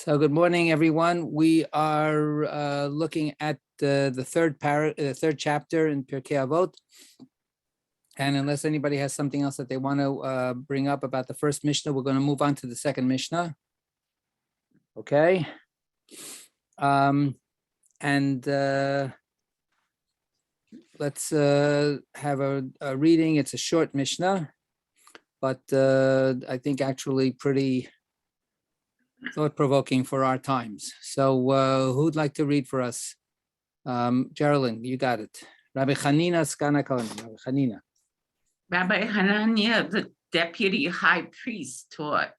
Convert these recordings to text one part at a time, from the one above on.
So good morning, everyone. We are looking at the third chapter in Pirkei Avot. And unless anybody has something else that they want to bring up about the first Mishnah, we're going to move on to the second Mishnah. Okay. Let's have a reading. It's a short Mishnah, but I think actually pretty thought-provoking for our times. So who'd like to read for us? Geraldine, you got it. Rabbi Chanina Skana Kohen. Rabbi Chanina. Rabbi Hananiah, the deputy high priest, taught,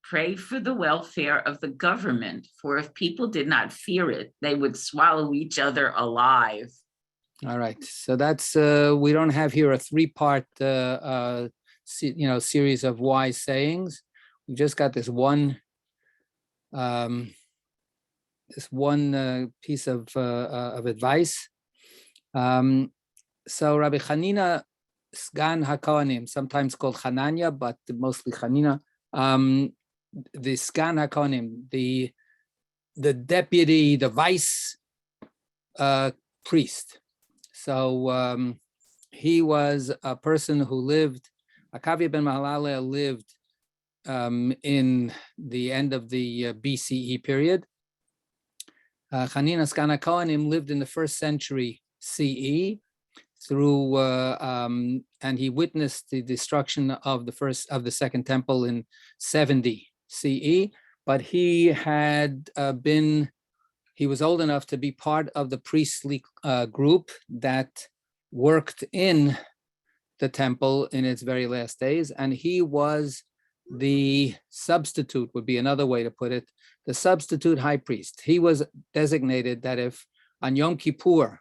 pray for the welfare of the government, for if people did not fear it, they would swallow each other alive. All right. So that's, we don't have here a three-part, series of wise sayings. We just got this one piece of advice. So Rabbi Chanina Sgan HaKohanim, sometimes called Hananya, but mostly Chanina, the Sgan HaKohanim, the deputy, the vice priest. So he was a person who lived, Akavia ben Mahalalel lived in the end of the BCE period. Chanina Skana Kohanim lived in the 1st century CE through, and he witnessed the destruction of the Second Temple in 70 CE. But he had he was old enough to be part of the priestly group that worked in the temple in its very last days, and he was the substitute, would be another way to put it, the substitute high priest. He was designated that if on Yom Kippur,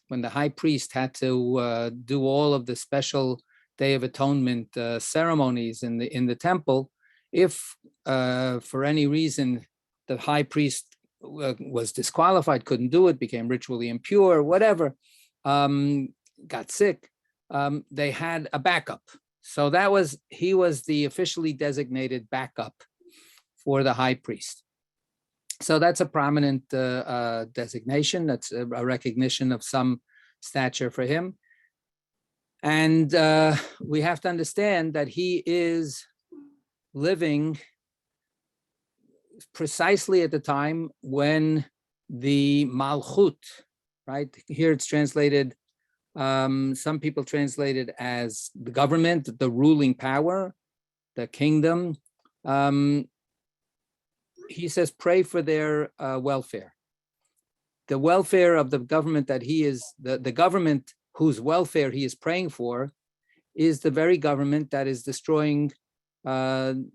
when the high priest had to do all of the special Day of Atonement ceremonies in the temple, if for any reason the high priest was disqualified, couldn't do it, became ritually impure, whatever, got sick, they had a backup. So he was the officially designated backup for the high priest. So that's a prominent designation. That's a recognition of some stature for him. And we have to understand that he is living precisely at the time when the Malchut, right? Here it's translated, some people translate it as the government, the ruling power, the kingdom. He says, pray for their welfare. The welfare of the government that he is, the government whose welfare he is praying for is the very government that is destroying the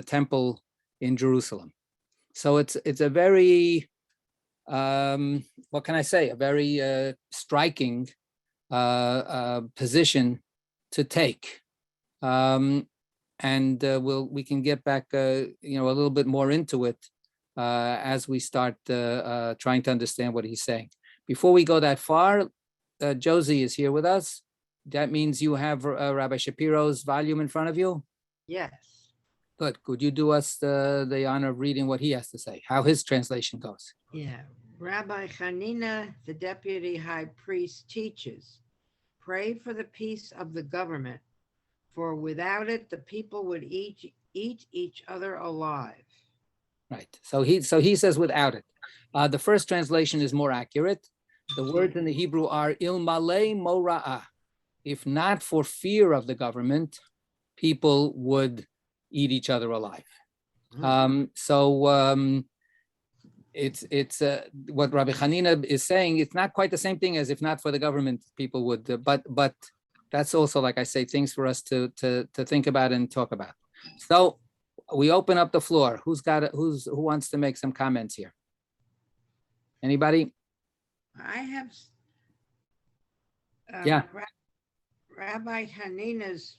temple in Jerusalem. So it's a very, what can I say, a very striking position to take. And we can get back, a little bit more into it as we start trying to understand what he's saying. Before we go that far, Josie is here with us. That means you have Rabbi Shapiro's volume in front of you? Yes. Good. Could you do us the honor of reading what he has to say, how his translation goes? Yeah. Rabbi Chanina, the deputy high priest, teaches, pray for the peace of the government, for without it, the people would eat each other alive. Right. So he says without it. The first translation is more accurate. The words in the Hebrew are ilmale mora'ah. If not for fear of the government, people would eat each other alive. It's what Rabbi Chanina is saying. It's not quite the same thing as if not for the government, people would. But that's also, like I say, things for us to think about and talk about. So we open up the floor. Who wants to make some comments here? Anybody? I have. Yeah. Rabbi Hanina's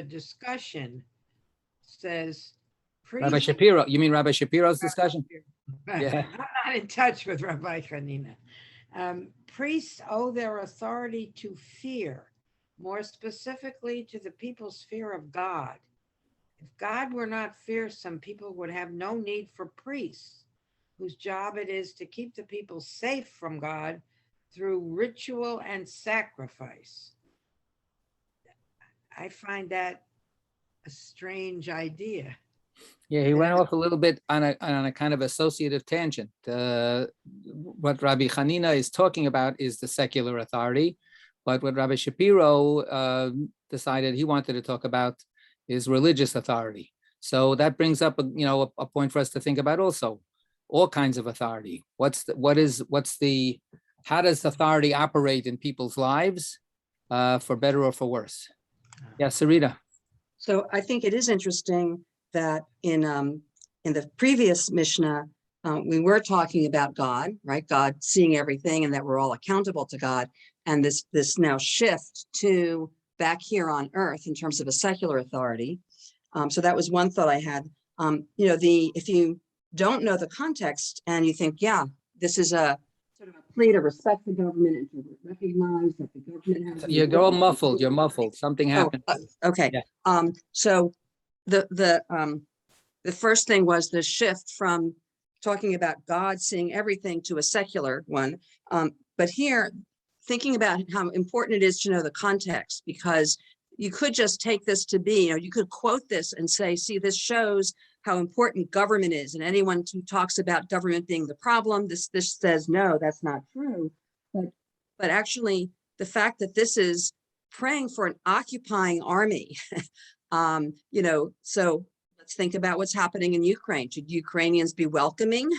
discussion says. Rabbi Shapiro. You mean Rabbi Shapiro's discussion? Yeah. I'm not in touch with Rabbi Chanina. Priests owe their authority to fear, more specifically to the people's fear of God. If God were not fearsome, people would have no need for priests, whose job it is to keep the people safe from God through ritual and sacrifice. I find that a strange idea. Yeah, he went off a little bit on a kind of associative tangent. What Rabbi Hanina is talking about is the secular authority, but what Rabbi Shapiro decided he wanted to talk about is religious authority. So that brings up a point for us to think about also. All kinds of authority. How does authority operate in people's lives, for better or for worse? Yeah, Sarita. So I think it is interesting that in the previous Mishnah, we were talking about God, right? God seeing everything and that we're all accountable to God. And this now shift to back here on earth in terms of a secular authority. So that was one thought I had. If you don't know the context and you think, yeah, this is a sort of a plea to respect the government and to recognize that the government has. You're all muffled. You're muffled. Something happened. Okay. Yeah. So the first thing was the shift from talking about God seeing everything to a secular one. But here, thinking about how important it is to know the context, because you could just take this to be, you could quote this and say, see, this shows how important government is. And anyone who talks about government being the problem, this says, no, that's not true. But actually, the fact that this is praying for an occupying army, so let's think about what's happening in Ukraine. Should Ukrainians be welcoming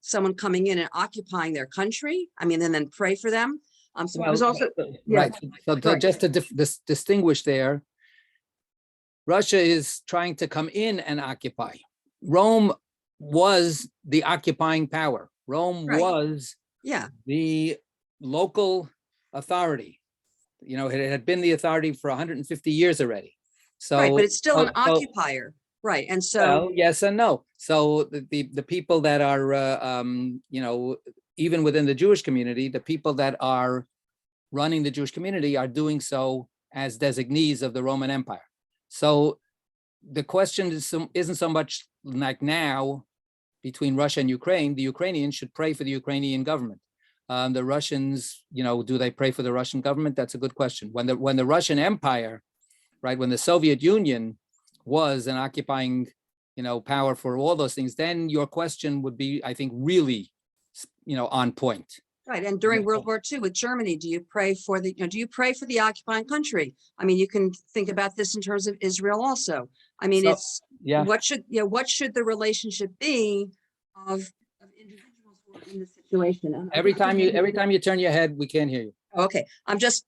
someone coming in and occupying their country? I mean, and then pray for them. So it was also right. So just to distinguish there, Russia is trying to come in and occupy. Rome was the occupying power. Rome was the local authority. It had been the authority for 150 years already. So, right, but it's still an occupier, right? And so, yes and no. So the people that are, even within the Jewish community, the people that are running the Jewish community are doing so as designees of the Roman Empire. So the question isn't so much like now between Russia and Ukraine. The Ukrainians should pray for the Ukrainian government. The Russians, do they pray for the Russian government? That's a good question. When the Russian Empire, right, when the Soviet Union was an occupying, power for all those things, then your question would be, I think, really, on point. Right, and during World War II with Germany, do you pray for the occupying country? I mean, you can think about this in terms of Israel also. I mean, what should the relationship be of individuals who are in this situation? Every time you turn your head, we can't hear you. Okay, I'm just,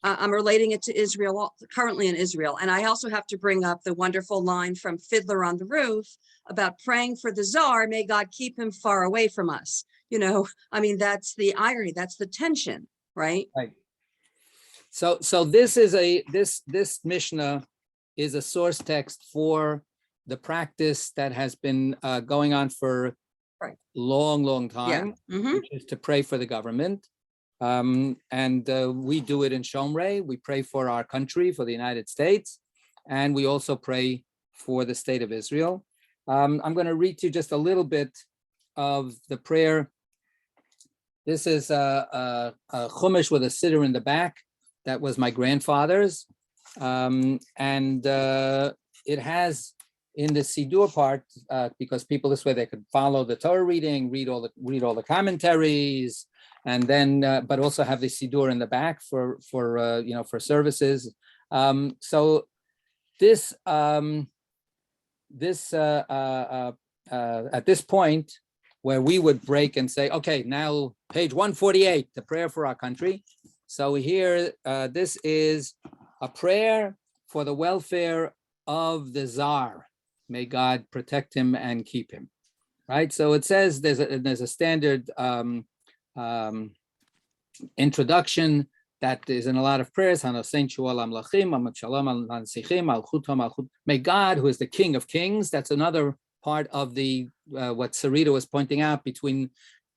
I'm relating it to Israel, currently in Israel. And I also have to bring up the wonderful line from Fiddler on the Roof about praying for the Tsar, may God keep him far away from us. I mean, that's the irony, that's the tension, right? Right. So this Mishnah is a source text for the practice that has been going on for long time, which is to pray for the government. And we do it in Shomrei. We pray for our country, for the United States, and we also pray for the state of Israel. I'm going to read to you just a little bit of the prayer. This is a chumash with a siddur in the back. That was my grandfather's. And it has in the siddur part, because people this way they could follow the Torah reading, read all the commentaries, and then but also have the siddur in the back for services. So this at this point where we would break and say, okay, now page 148, the prayer for our country. So here, this is a prayer for the welfare of the Tsar. May God protect him and keep him, right? So it says there's a standard introduction that is in a lot of prayers. May God, who is the King of Kings, that's another part of the what Sarita was pointing out between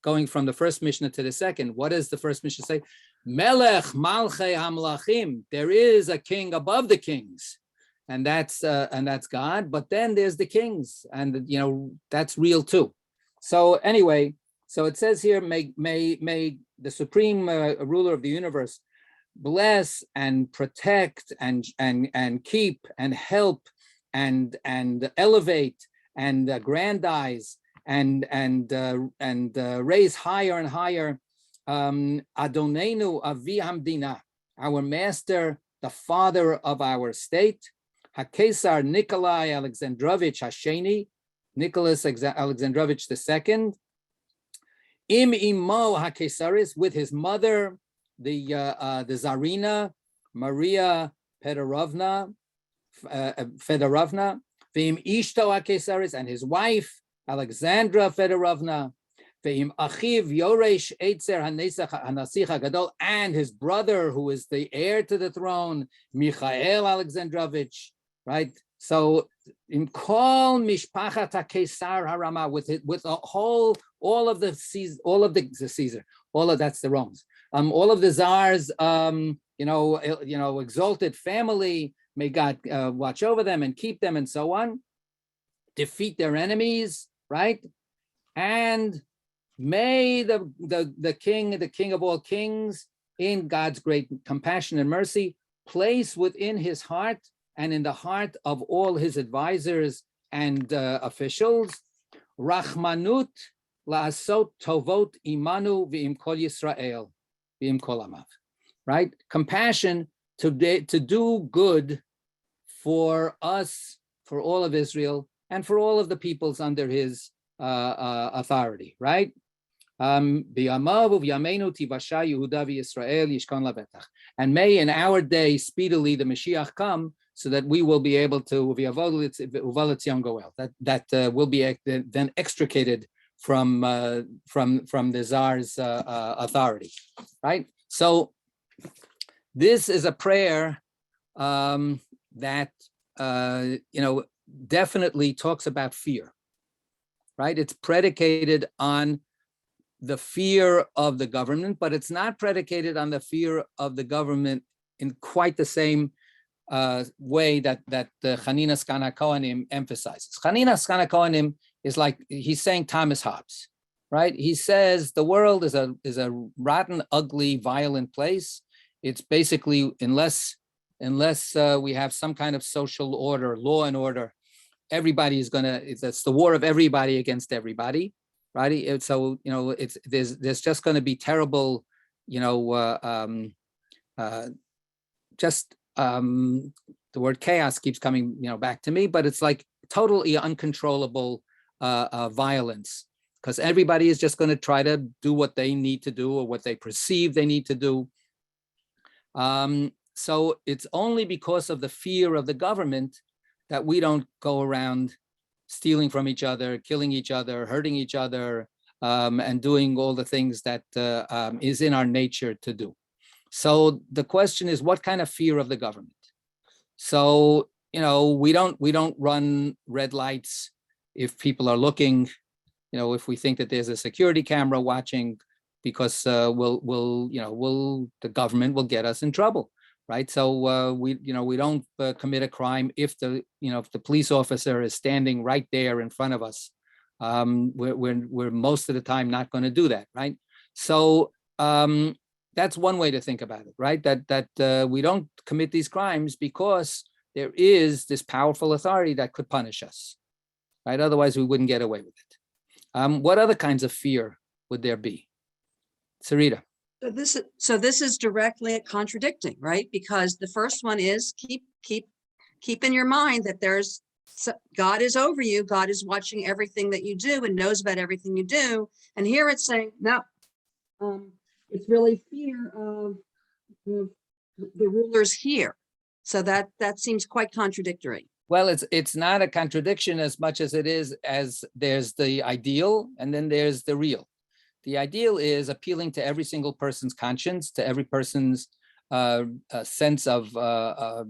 going from the first Mishnah to the second. What does the first Mishnah say? Melech Malchei Hamlachim. There is a king above the kings. and that's God. But then there's the kings, and that's real too. So anyway, so it says here, may the supreme ruler of the universe bless and protect and keep and help and elevate and aggrandize and raise higher and higher Adonenu Avi Hamdina, our master, the father of our state, HaKesar Nikolai Alexandrovich Hasheni, Nicholas Alexandrovich II, Im Imo HaKesaris, with his mother, the Tsarina Maria Fedorovna, V'im Ishto HaKesaris, and his wife Alexandra Fedorovna, V'im Achiv Yoresh Eitzer Hanasich HaGadol, and his brother, who is the heir to the throne, Michael Alexandrovich, right? So in Kol Mishpachat HaKesar Harama, with all of the Romans, all of the czars, exalted family, may God watch over them and keep them and so on, defeat their enemies, right? And may the king of all kings, in God's great compassion and mercy, place within his heart and in the heart of all his advisors and officials, Rachmanut la'asot tovot imanu v'im kol Yisrael v'im kol amav, right? Compassion to do good for us, for all of Israel, and for all of the peoples under his authority, right? And may in our day speedily the Mashiach come, so that we will be able to that will be then extricated from the Tsar's authority, right? So this is a prayer that definitely talks about fear, right? It's predicated on the fear of the government, but it's not predicated on the fear of the government in quite the same way that the Chanina Skana Kohanim emphasizes. Chanina Skana Kohanim is like, he's saying Thomas Hobbes, right? He says the world is a rotten, ugly, violent place. It's basically, unless we have some kind of social order, law and order, everybody is it's the war of everybody against everybody, right? So there's just going to be terrible, the word chaos keeps coming, back to me, but it's like totally uncontrollable violence, because everybody is just going to try to do what they need to do or what they perceive they need to do. So it's only because of the fear of the government that we don't go around stealing from each other, killing each other, hurting each other, and doing all the things that is in our nature to do. So the question is, what kind of fear of the government? So, we don't run red lights if people are looking, if we think that there's a security camera watching, because the government will get us in trouble, right? So we don't commit a crime if the police officer is standing right there in front of us. We're most of the time not going to do that, right? So that's one way to think about it, right? That we don't commit these crimes because there is this powerful authority that could punish us, right? Otherwise, we wouldn't get away with it. What other kinds of fear would there be? Sarita. So this is directly contradicting, right? Because the first one is keep in your mind that God is over you. God is watching everything that you do and knows about everything you do. And here it's saying, no, it's really fear of the rulers here. So that seems quite contradictory. Well, it's not a contradiction as much as it is as there's the ideal and then there's the real. The ideal is appealing to every single person's conscience, to every person's sense of awe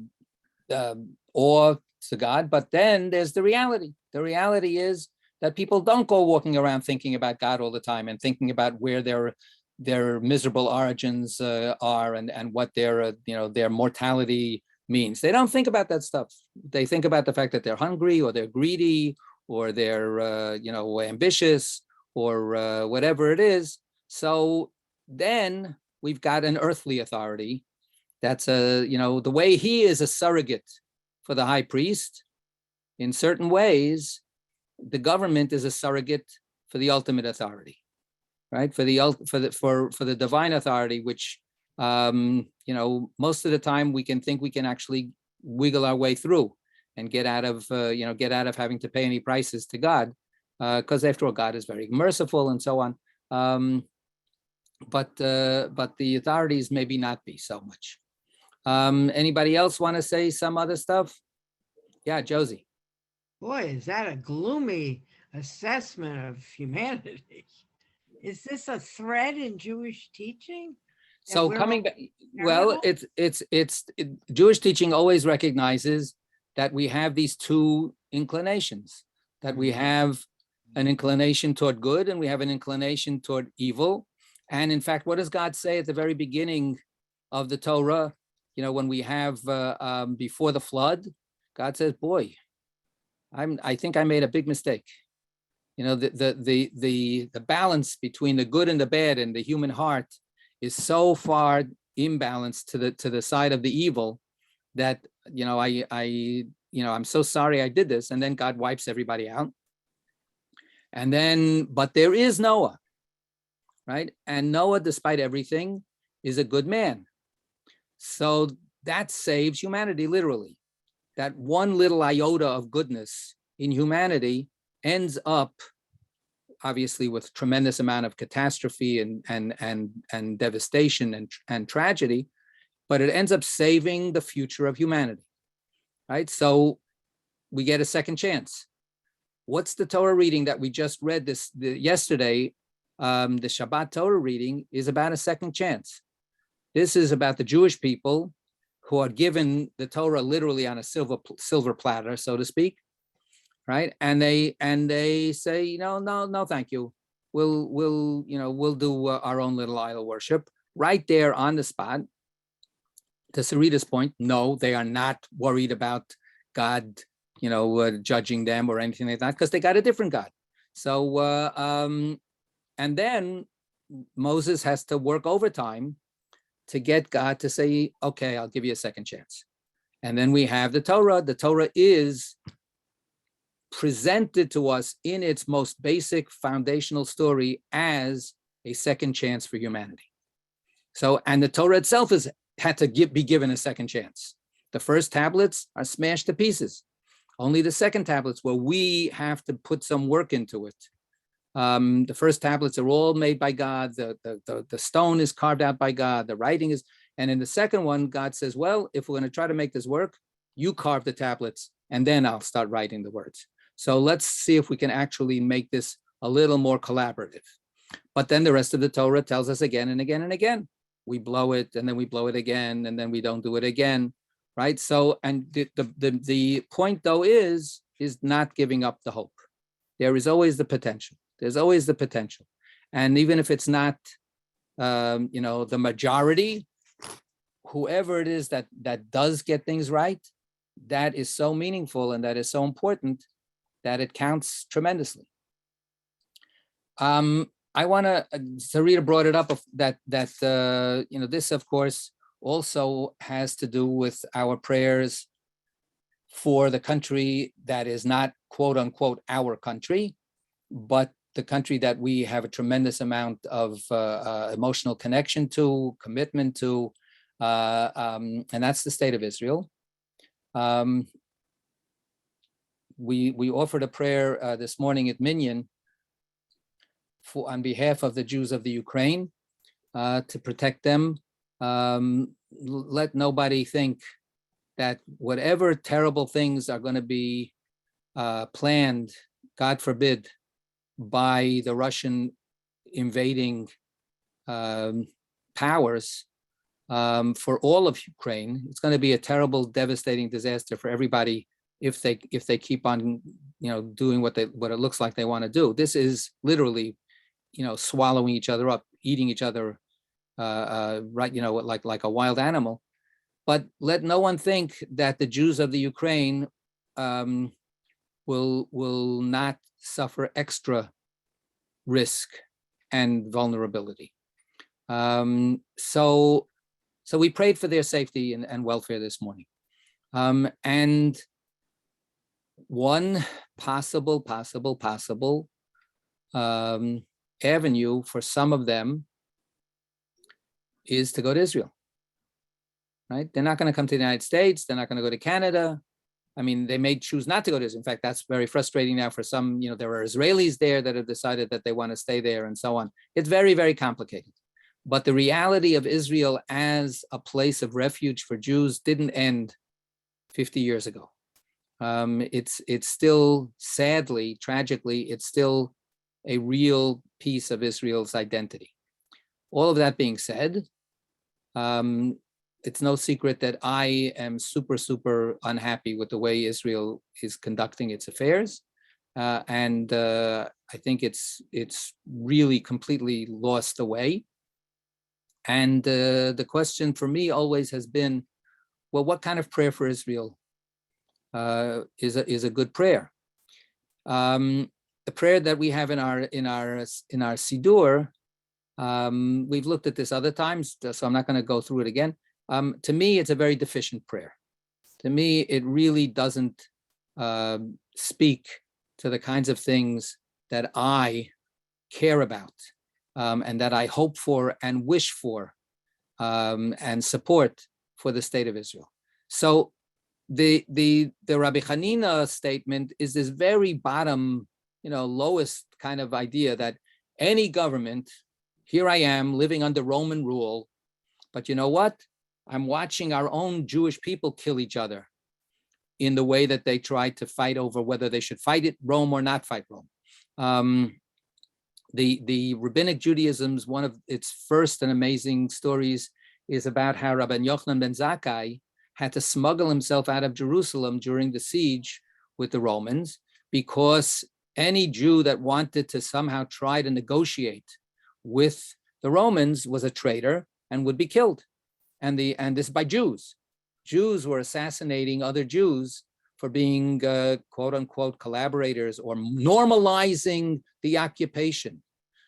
to God. But then there's the reality. The reality is that people don't go walking around thinking about God all the time and thinking about where their miserable origins are and what their mortality means. They don't think about that stuff. They think about the fact that they're hungry or they're greedy or they're ambitious or whatever it is. So then we've got an earthly authority. That's the way he is a surrogate for the high priest. In certain ways, the government is a surrogate for the ultimate authority, right? For the divine authority, which most of the time we can think we can actually wiggle our way through and get out of having to pay any prices to God, because after all, God is very merciful and so on. But the authorities maybe not be so much. Anybody else want to say some other stuff? Yeah, Josie. Boy, is that a gloomy assessment of humanity. Is this a thread in Jewish teaching? So coming back, well, Jewish teaching always recognizes that we have these two inclinations, that we have an inclination toward good and we have an inclination toward evil. And in fact, what does God say at the very beginning of the Torah? When we have before the flood, God says, boy, I think I made a big mistake. The balance between the good and the bad in the human heart is so far imbalanced to the side of the evil that I'm so sorry I did this. And then God wipes everybody out. And then, but there is Noah, right? And Noah, despite everything, is a good man. So that saves humanity, literally. That one little iota of goodness in humanity ends up, obviously, with tremendous amount of catastrophe and devastation and tragedy, but it ends up saving the future of humanity, right? So we get a second chance. What's the Torah reading that we just read yesterday? The Shabbat Torah reading is about a second chance. This is about the Jewish people who are given the Torah literally on a silver platter, so to speak, right? And they say, no, thank you. We'll do our own little idol worship right there on the spot. To Sarita's point, no, they are not worried about God, judging them or anything like that, because they got a different God. So, and then Moses has to work overtime to get God to say, okay, I'll give you a second chance. And then we have the Torah. The Torah is presented to us in its most basic foundational story as a second chance for humanity. So, and the Torah itself had to be given a second chance. The first tablets are smashed to pieces. Only the second tablets, where we have to put some work into it. The first tablets are all made by God. The stone is carved out by God. The writing is, and in the second one, God says, well, if we're going to try to make this work, you carve the tablets, and then I'll start writing the words. So let's see if we can actually make this a little more collaborative. But then the rest of the Torah tells us again and again and again. We blow it, and then we blow it again, and then we don't do it again, right? So, and the point though is not giving up the hope. There is always the potential. There's always the potential. And even if it's not, the majority, whoever it is that does get things right, that is so meaningful and that is so important that it counts tremendously. I want to, Sarita brought it up that this, of course, also has to do with our prayers for the country that is not, quote unquote, our country, but the country that we have a tremendous amount of emotional connection to, commitment to, and that's the state of Israel. We offered a prayer this morning at Minyan on behalf of the Jews of the Ukraine to protect them. Let nobody think that whatever terrible things are going to be planned, God forbid, by the Russian invading powers for all of Ukraine, it's going to be a terrible, devastating disaster for everybody if they keep on, doing what it looks like they want to do. This is literally, swallowing each other up, eating each other, right, like a wild animal. But let no one think that the Jews of the Ukraine will not suffer extra risk and vulnerability. So we prayed for their safety and welfare this morning. And one possible avenue for some of them is to go to Israel, right? They're not going to come to the United States. They're not going to go to Canada. I mean, they may choose not to go to Israel. In fact, that's very frustrating now for some, there are Israelis there that have decided that they want to stay there and so on. It's very, very complicated. But the reality of Israel as a place of refuge for Jews didn't end 50 years ago. It's still, sadly, tragically, it's still a real piece of Israel's identity. All of that being said, it's no secret that I am super unhappy with the way Israel is conducting its affairs. And I think it's really completely lost the way. And the question for me always has been, well, what kind of prayer for Israel is a good prayer? The prayer that we have in our Siddur, we've looked at this other times, so I'm not going to go through it again. To me, it's a very deficient prayer. To me, it really doesn't speak to the kinds of things that I care about and that I hope for and wish for and support for the state of Israel. So the Rabbi Hanina statement is this very bottom, lowest kind of idea that any government, here I am living under Roman rule, but you know what? I'm watching our own Jewish people kill each other in the way that they try to fight over whether they should fight Rome or not fight Rome. The Rabbinic Judaism's, one of its first and amazing stories is about how Rabbi Yochanan ben Zakkai had to smuggle himself out of Jerusalem during the siege with the Romans, because any Jew that wanted to somehow try to negotiate with the Romans was a traitor and would be killed. And this by Jews. Jews were assassinating other Jews for being quote unquote collaborators or normalizing the occupation.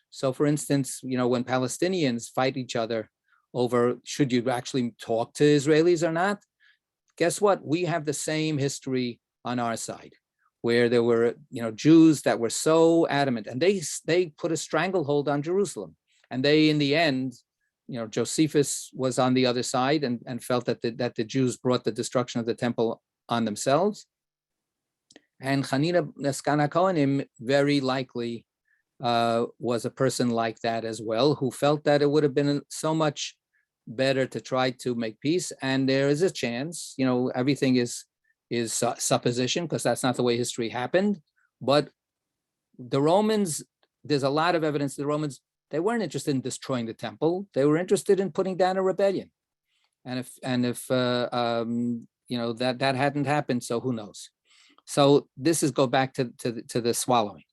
So for instance, when Palestinians fight each other over should you actually talk to Israelis or not, guess what? We have the same history on our side, where there were Jews that were so adamant, and they put a stranglehold on Jerusalem. And they, in the end, Josephus was on the other side and felt that the Jews brought the destruction of the temple on themselves. And Hanina Neskana Kohanim very likely was a person like that as well, who felt that it would have been so much better to try to make peace. And there is a chance, everything is supposition, because that's not the way history happened. But the Romans, there's a lot of evidence the Romans, they weren't interested in destroying the temple. They were interested in putting down a rebellion. And if that hadn't happened, so who knows? So this is go back to the swallowing.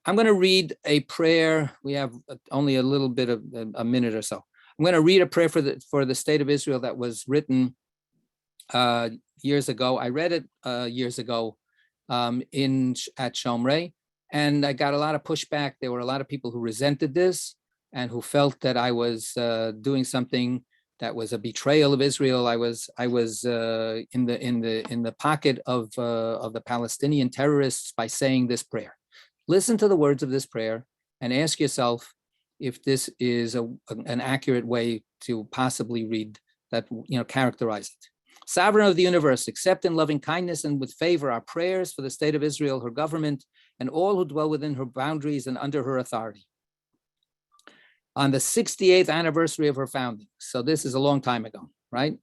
I'm going to read a prayer. We have only a little bit of a minute or so. I'm going to read a prayer for the state of Israel that was written years ago. I read it years ago at Shomrei. And I got a lot of pushback. There were a lot of people who resented this and who felt that I was doing something that was a betrayal of Israel. I was in the pocket of the Palestinian terrorists by saying this prayer. Listen to the words of this prayer and ask yourself if this is an accurate way to possibly read that, characterize it. Sovereign of the universe, accept in loving kindness and with favor our prayers for the state of Israel, her government, and all who dwell within her boundaries and under her authority. On the 68th anniversary of her founding, so this is a long time ago, right?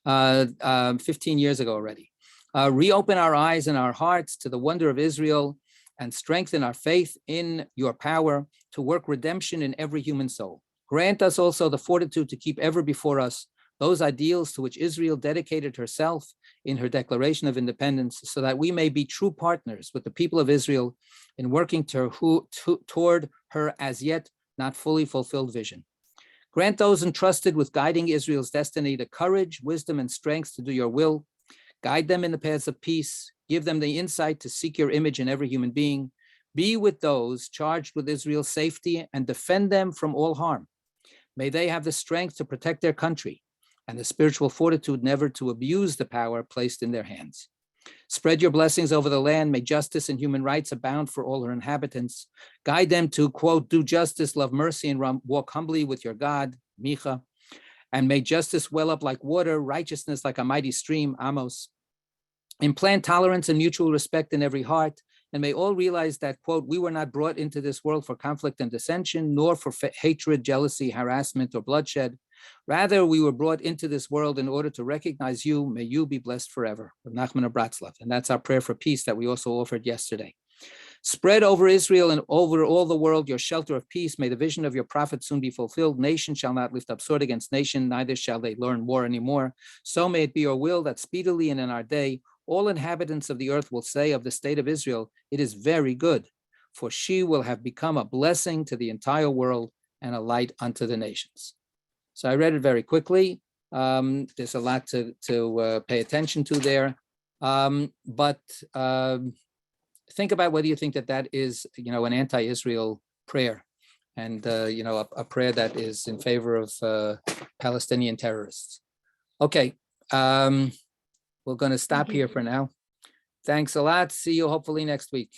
15 years ago already. Reopen our eyes and our hearts to the wonder of Israel and strengthen our faith in your power to work redemption in every human soul. Grant us also the fortitude to keep ever before us those ideals to which Israel dedicated herself in her Declaration of Independence, so that we may be true partners with the people of Israel in working toward her as yet not fully fulfilled vision. Grant those entrusted with guiding Israel's destiny the courage, wisdom, and strength to do your will. Guide them in the paths of peace. Give them the insight to seek your image in every human being. Be with those charged with Israel's safety and defend them from all harm. May they have the strength to protect their country and the spiritual fortitude never to abuse the power placed in their hands. Spread your blessings over the land. May justice and human rights abound for all her inhabitants. Guide them to, quote, do justice, love mercy, and walk humbly with your God, Micha. And may justice well up like water, righteousness like a mighty stream, Amos. Implant tolerance and mutual respect in every heart. And may all realize that, quote, we were not brought into this world for conflict and dissension, nor for hatred, jealousy, harassment, or bloodshed. Rather, we were brought into this world in order to recognize you. May you be blessed forever. With Nachman of Bratslav. And that's our prayer for peace that we also offered yesterday. Spread over Israel and over all the world your shelter of peace. May the vision of your prophet soon be fulfilled. Nation shall not lift up sword against nation, neither shall they learn war anymore. So may it be your will that speedily and in our day, all inhabitants of the earth will say of the state of Israel, it is very good, for she will have become a blessing to the entire world and a light unto the nations. So I read it very quickly. There's a lot to pay attention to there. But think about whether you think that is, an anti-Israel prayer and, a prayer that is in favor of Palestinian terrorists. Okay, we're going to stop here for now. Thanks a lot. See you hopefully next week.